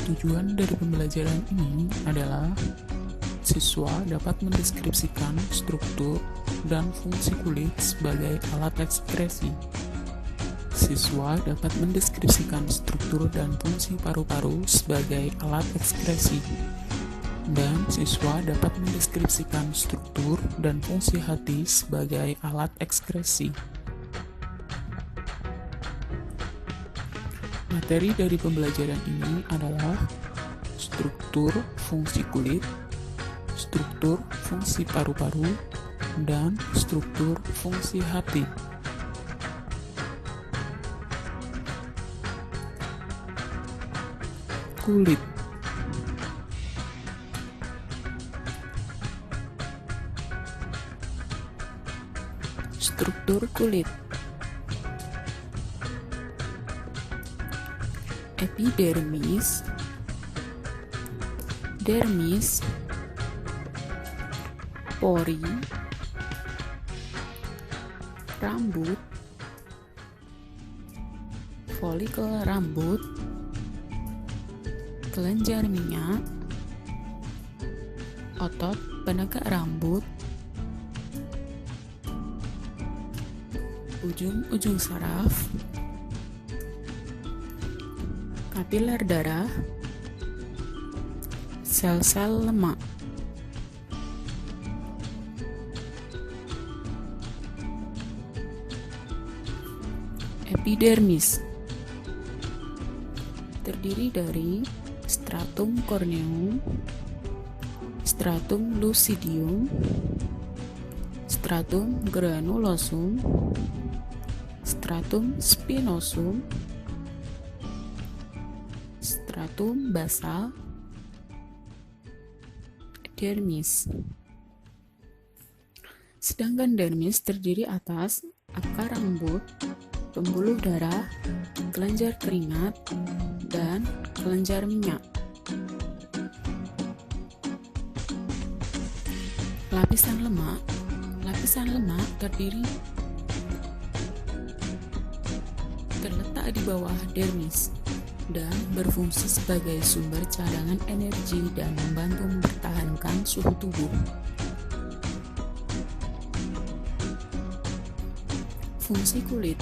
Tujuan dari pembelajaran ini adalah siswa dapat mendeskripsikan struktur dan fungsi kulit sebagai alat ekspresi. Siswa dapat mendeskripsikan struktur dan fungsi paru-paru sebagai alat ekspresi. Dan siswa dapat mendeskripsikan struktur dan fungsi hati sebagai alat ekspresi. Materi dari pembelajaran ini adalah struktur fungsi kulit, struktur fungsi paru-paru, dan struktur fungsi hati. Kulit. Struktur kulit. Epidermis, dermis, pori, rambut, folikel rambut, kelenjar minyak, otot penegak rambut, ujung-ujung saraf, kapiler darah, sel-sel lemak. Epidermis terdiri dari stratum corneum, stratum lucidium, stratum granulosum, stratum spinosum, stratum basal, dermis. Sedangkan dermis terdiri atas akar rambut, pembuluh darah, kelenjar keringat, dan kelenjar minyak. Lapisan lemak terletak di bawah dermis dan berfungsi sebagai sumber cadangan energi dan membantu mempertahankan suhu tubuh. Fungsi kulit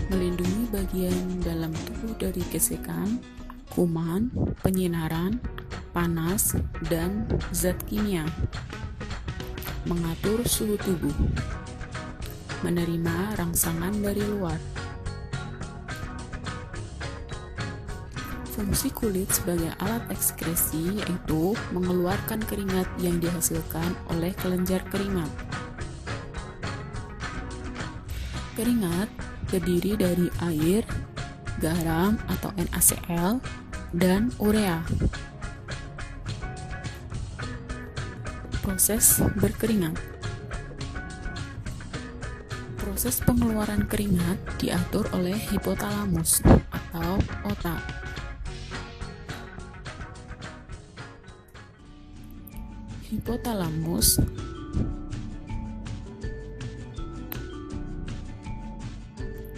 melindungi bagian dalam tubuh dari gesekan, kuman, penyinaran, panas, dan zat kimia. Mengatur suhu tubuh, menerima rangsangan dari luar. Fungsi kulit sebagai alat ekskresi yaitu mengeluarkan keringat yang dihasilkan oleh kelenjar keringat. Keringat terdiri dari air, garam atau NaCl, dan urea. Proses berkeringat. Proses pengeluaran keringat diatur oleh hipotalamus atau otak. Hipotalamus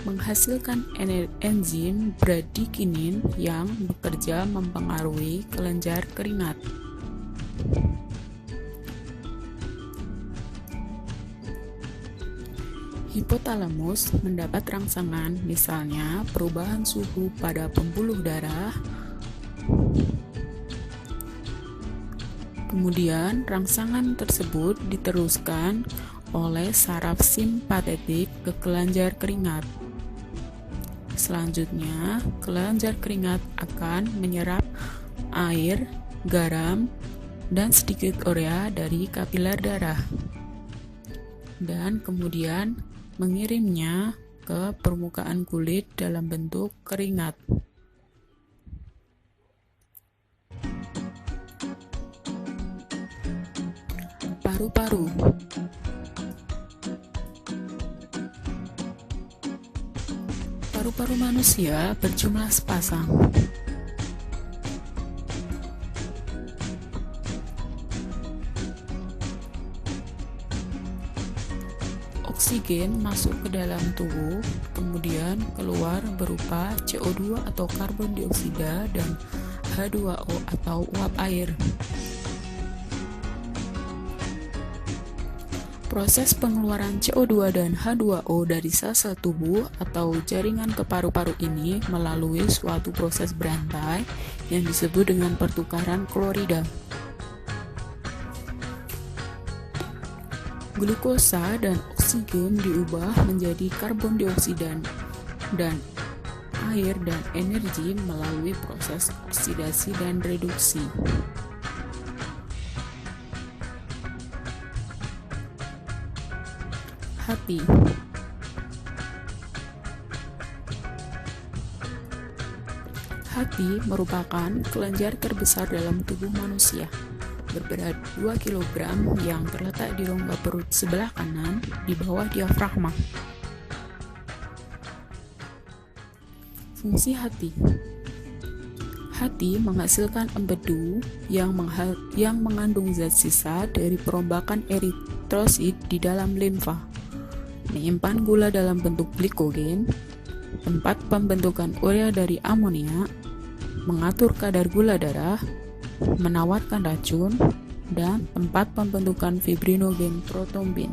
menghasilkan enzim bradikinin yang bekerja mempengaruhi kelenjar keringat. Hipotalamus mendapat rangsangan, misalnya perubahan suhu pada pembuluh darah. Kemudian rangsangan tersebut diteruskan oleh saraf simpatetik ke kelenjar keringat. Selanjutnya, kelenjar keringat akan menyerap air, garam, dan sedikit urea dari kapiler darah, dan kemudian mengirimnya ke permukaan kulit dalam bentuk keringat. Paru-paru. Paru-paru manusia berjumlah sepasang. oksigen masuk ke dalam tubuh, kemudian keluar berupa CO2 atau karbon dioksida dan H2O atau uap air. Proses pengeluaran CO2 dan H2O dari sel-sel tubuh atau jaringan ke paru-paru ini melalui suatu proses berantai yang disebut dengan pertukaran klorida. Glukosa dan oksigen diubah menjadi karbon dioksida dan air dan energi melalui proses oksidasi dan reduksi. Hati. Hati merupakan kelenjar terbesar dalam tubuh manusia, berberat 2 kg yang terletak di rongga perut sebelah kanan di bawah diafragma. Fungsi hati. Hati menghasilkan empedu yang mengandung zat sisa dari perombakan eritrosit di dalam limfa, menyimpan gula dalam bentuk glikogen, tempat pembentukan urea dari amonia, mengatur kadar gula darah, menawarkan racun, dan tempat pembentukan fibrinogen protombin.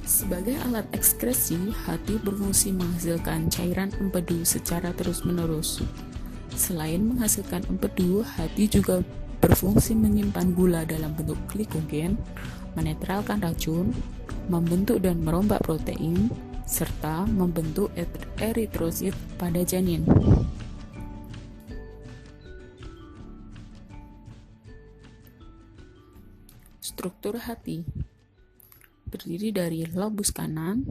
Sebagai alat ekskresi, hati berfungsi menghasilkan cairan empedu secara terus-menerus. Selain menghasilkan empedu, hati juga berfungsi menyimpan gula dalam bentuk glikogen, menetralkan racun, membentuk dan merombak protein, serta membentuk eritrosit pada janin. Struktur hati terdiri dari lobus kanan,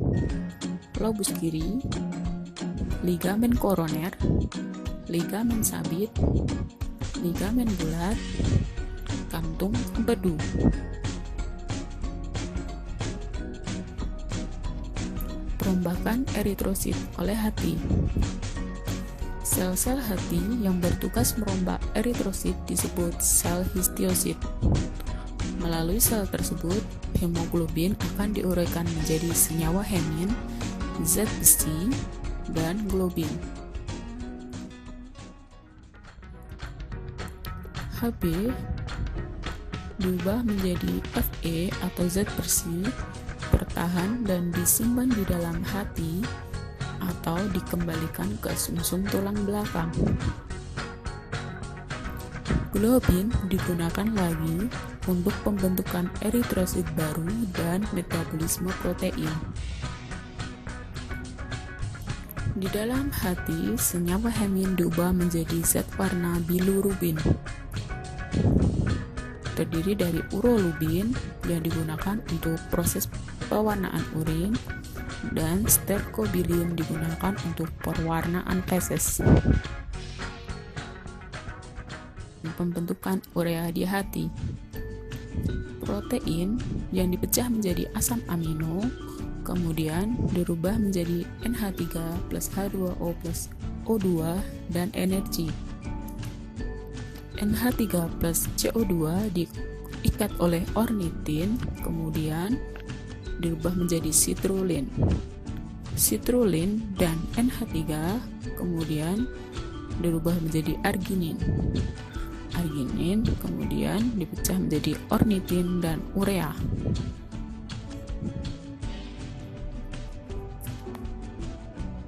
lobus kiri, ligamen koroner, ligamen sabit, ligamen bulat, kantung empedu. Perombakan eritrosit oleh hati. Sel-sel hati yang bertugas merombak eritrosit disebut sel histiosit. Melalui sel tersebut, hemoglobin akan diuraikan menjadi senyawa hemin, zat besi, dan globin. Hb diubah menjadi Fe atau zat bersih, bertahan dan disimpan di dalam hati atau dikembalikan ke sumsum tulang belakang. Globin digunakan lagi untuk pembentukan eritrosit baru dan metabolisme protein. Di dalam hati, senyawa hemin diubah menjadi zat warna bilirubin. Terdiri dari urolubin yang digunakan untuk proses pewarnaan urin dan sterkobilin digunakan untuk pewarnaan feses. Pembentukan urea di hati. Protein yang dipecah menjadi asam amino kemudian dirubah menjadi NH3 plus H2O plus O2 dan energi. NH3 plus CO2 diikat oleh ornitin kemudian dirubah menjadi citrulline. Citrulline dan NH3 kemudian dirubah menjadi arginin. Arginin kemudian dipecah menjadi ornitin dan urea.